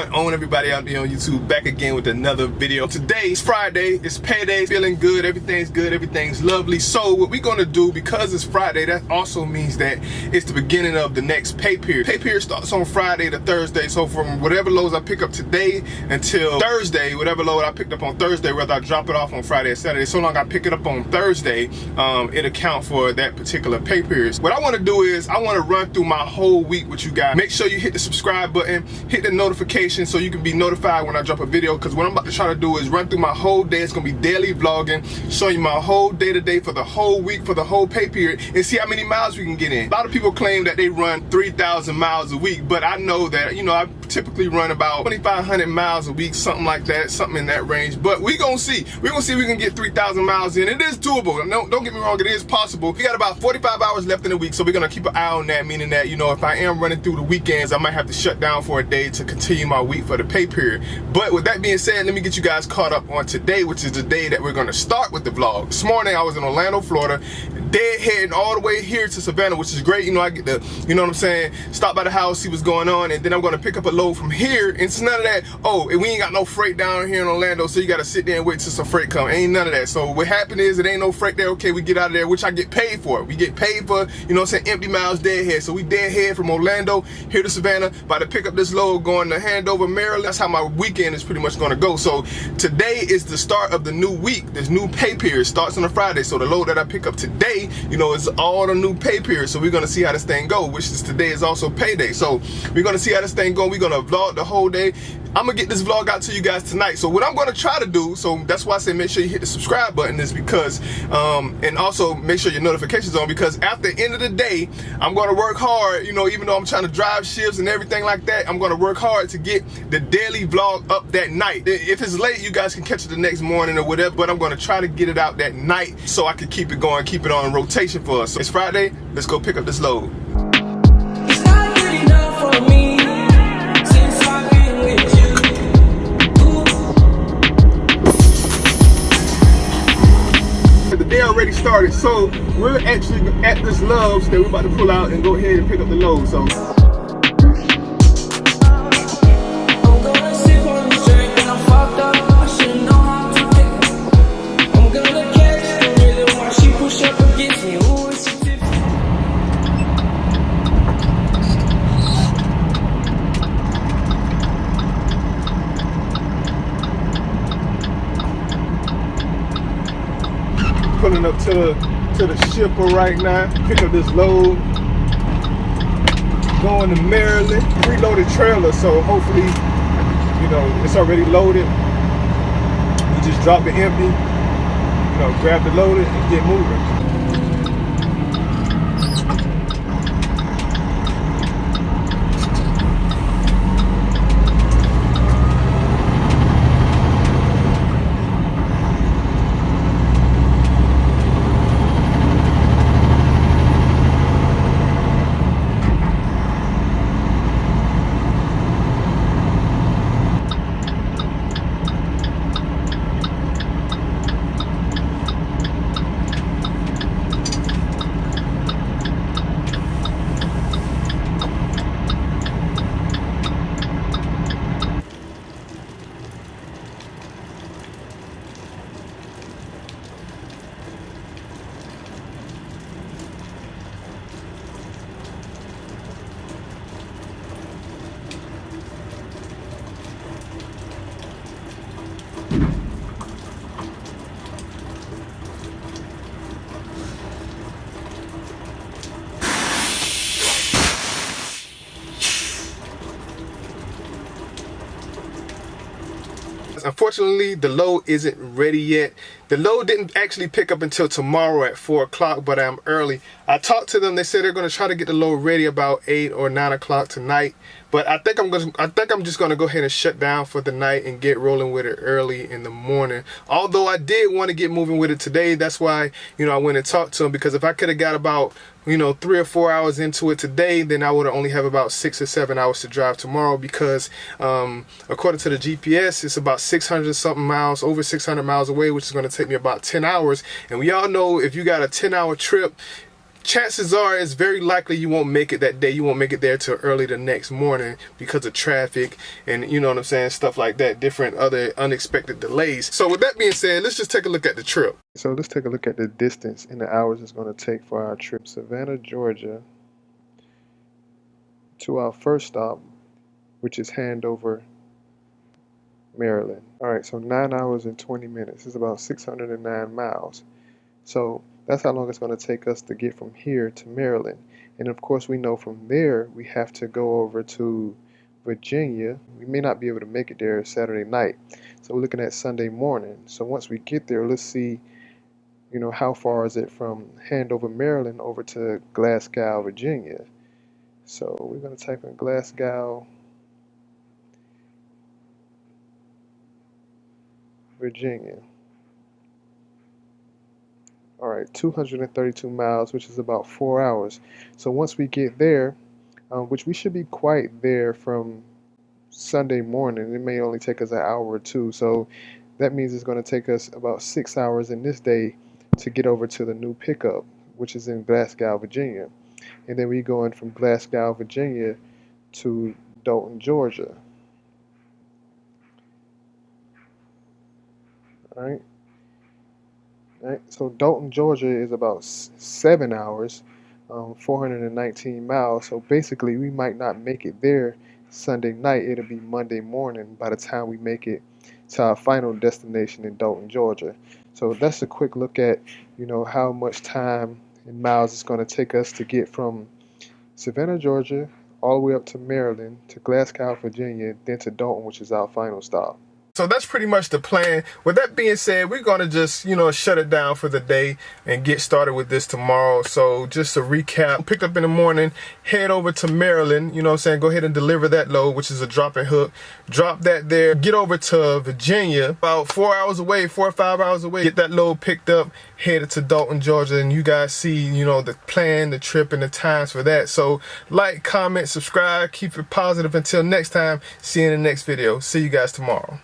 going on, everybody out there on YouTube? Back again with another video. Today is Friday, it's payday, feeling good, everything's lovely. So what we're gonna do, because it's Friday, that also means that it's the beginning of the next pay period. Pay period starts on Friday to Thursday, so from whatever loads I pick up today until Thursday, whatever load I picked up on Thursday, whether I drop it off on Friday or Saturday, so long I pick it up on Thursday, it account for that particular pay period. What I wanna do is, I wanna run through my whole week with you guys. Make sure you hit the subscribe button, hit the notification so you can be notified when I drop a video, because what I'm about to try to do is run through my whole day. It's gonna be daily vlogging, showing you my whole day-to-day for the whole week, for the whole pay period, and see how many miles we can get in. A lot of people claim that they run 3,000 miles a week, but I know that, you know, I typically run about 2,500 miles a week, something like that, something in that range. But we gonna see. We're gonna see if we can get 3,000 miles in. It is doable. No, don't get me wrong, it is possible. We got about 45 hours left in the week, so we're gonna keep an eye on that, meaning that, you know, if I am running through the weekends, I might have to shut down for a day to continue my week for the pay period. But with that being said, let me get you guys caught up on today, which is the day that we're gonna start with the vlog. This morning I was in Orlando, Florida, dead heading all the way here to Savannah, which is great. You know, I get to, you know what I'm saying, stop by the house, see what's going on, and then I'm gonna pick up a load from here. And it's none of that, oh, and we ain't got no freight down here in Orlando, so you gotta sit there and wait till some freight come. Ain't none of that. So what happened is, it ain't no freight there. Okay, we get out of there, which I get paid for. We get paid for, you know what I'm saying, empty miles deadhead. So we deadhead from Orlando here to Savannah, about to pick up this load going to Handover, Maryland. That's how my weekend is pretty much gonna go. So today is the start of the new week. This new pay period starts on a Friday. So the load that I pick up today, you know, is all the new pay period. So we're gonna see how this thing go, which is today is also payday. So we're gonna see how this thing go. We're gonna vlog the whole day. I'm gonna get this vlog out to you guys tonight. So what I'm gonna try to do, so that's why I say make sure you hit the subscribe button, is because, and also make sure your notifications on, because after the end of the day, I'm gonna work hard, you know, even though I'm trying to drive shifts and everything like that, I'm gonna work hard to get the daily vlog up that night. If it's late, you guys can catch it the next morning or whatever, but I'm gonna try to get it out that night so I can keep it going, keep it on rotation for us. So it's Friday, let's go pick up this load. It's not good enough for me. The day already started, so we're actually at this Love's that we're about to pull out and go ahead and pick up the load. So I'm gonna sip on this drink and I'm fucked up. I shouldn't know how to pick up. I'm gonna catch the rhythm while she push up against me. Ooh, it's a tip. pulling up to the shipper right now, pick up this load, going to Maryland. Preloaded trailer, so hopefully, you know, it's already loaded. We just drop it empty, you know, grab the loaded and get moving. Unfortunately, the load isn't ready yet. The load didn't actually pick up until tomorrow at 4 o'clock, but I'm early. I talked to them. They said they're going to try to get the load ready about 8 or 9 o'clock tonight. But I think I'm just going to go ahead and shut down for the night and get rolling with it early in the morning. Although I did want to get moving with it today. That's why, you know, I went and talked to them, because if I could have got about, you know, 3 or 4 hours into it today, then I would only have about 6 or 7 hours to drive tomorrow, because according to the GPS, it's about 600 something miles, over 600 miles away, which is going to take me about 10 hours. And we all know if you got a 10-hour trip, chances are it's very likely you won't make it that day. You won't make it there till early the next morning because of traffic and, you know what I'm saying, stuff like that, different other unexpected delays. So with that being said, let's just take a look at the trip. So let's take a look at the distance and the hours it's going to take for our trip. Savannah, Georgia to our first stop, which is Handover, Maryland. All right, so 9 hours and 20 minutes is about 609 miles. So that's how long it's going to take us to get from here to Maryland. And of course, we know from there we have to go over to Virginia. We may not be able to make it there Saturday night. So we're looking at Sunday morning. So once we get there, let's see, you know, how far is it from Handover, Maryland over to Glasgow, Virginia. So we're going to type in Glasgow, Virginia. All right, 232 miles, which is about 4 hours. So once we get there, which we should be quite there from Sunday morning, it may only take us an hour or two. So that means it's going to take us about 6 hours in this day to get over to the new pickup, which is in Glasgow, Virginia. And then we going from Glasgow, Virginia to Dalton, Georgia. All right. All right. So Dalton, Georgia is about 7 hours, 419 miles. So basically, we might not make it there Sunday night. It'll be Monday morning by the time we make it to our final destination in Dalton, Georgia. So that's a quick look at, you know, how much time and miles it's going to take us to get from Savannah, Georgia, all the way up to Maryland, to Glasgow, Virginia, then to Dalton, which is our final stop. So that's pretty much the plan. With that being said, we're going to just, you know, shut it down for the day and get started with this tomorrow. So just to recap, pick up in the morning, head over to Maryland, you know what I'm saying, go ahead and deliver that load, which is a drop and hook. Drop that there, get over to Virginia, about 4 hours away, 4 or 5 hours away, get that load picked up, headed to Dalton, Georgia, and you guys see, you know, the plan, the trip, and the times for that. So like, comment, subscribe, keep it positive. Until next time, see you in the next video. See you guys tomorrow.